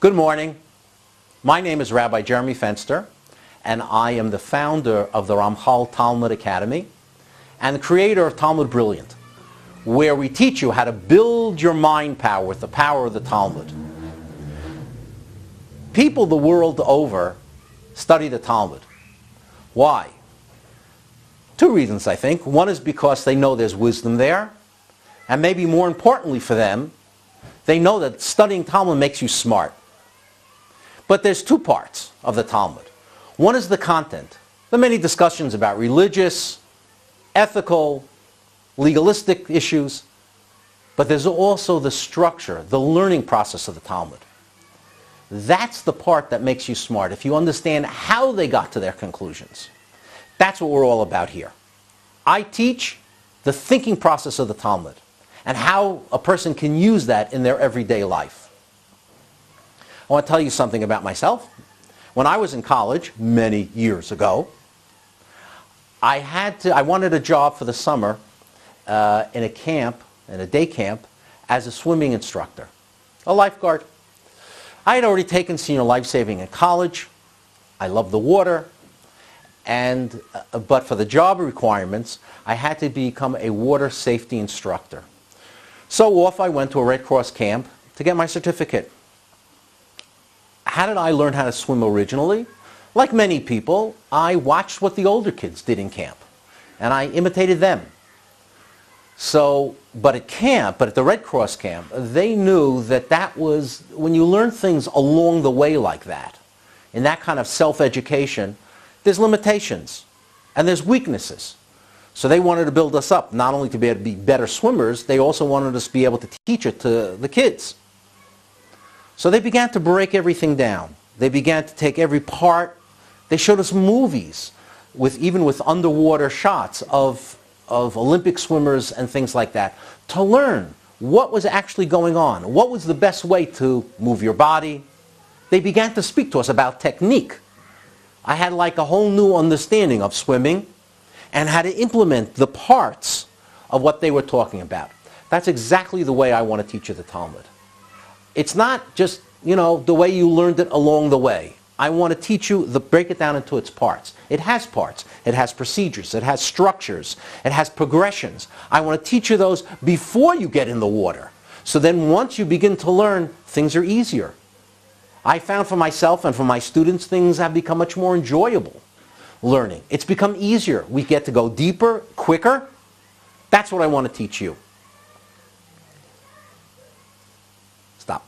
Good morning. My name is Rabbi Jeremy Fenster, and I am the founder of the Ramchal Talmud Academy and the creator of Talmud Brilliant, where we teach you how to build your mind power with the power of the Talmud. People the world over study the Talmud. Why? Two reasons, I think. One is because they know there's wisdom there, and maybe more importantly for them, they know that studying Talmud makes you smart. But there's two parts of the Talmud. One is the content. There are many discussions about religious, ethical, legalistic issues. But there's also the structure, the learning process of the Talmud. That's the part that makes you smart, if you understand how they got to their conclusions. That's what we're all about here. I teach the thinking process of the Talmud and how a person can use that in their everyday life. I want to tell you something about myself. When I was in college, many years ago, I wanted a job for the summer in a camp, in a day camp, as a swimming instructor, a lifeguard. I had already taken senior life saving in college. I loved the water. But for the job requirements, I had to become a water safety instructor. So off I went to a Red Cross camp to get my certificate. How did I learn how to swim originally? Like many people, I watched what the older kids did in camp, and I imitated them. But at the Red Cross camp, they knew that was, when you learn things along the way like that, in that kind of self-education, there's limitations, and there's weaknesses. So they wanted to build us up, not only to be able to be better swimmers, they also wanted us to be able to teach it to the kids. So they began to break everything down. They began to take every part. They showed us movies, even with underwater shots of Olympic swimmers and things like that, to learn what was actually going on, what was the best way to move your body. They began to speak to us about technique. I had like a whole new understanding of swimming and how to implement the parts of what they were talking about. That's exactly the way I want to teach you the Talmud. It's not just, the way you learned it along the way. I want to teach you, break it down into its parts. It has parts. It has procedures. It has structures. It has progressions. I want to teach you those before you get in the water. So then once you begin to learn, things are easier. I found for myself and for my students, things have become much more enjoyable learning. It's become easier. We get to go deeper, quicker. That's what I want to teach you. Stop.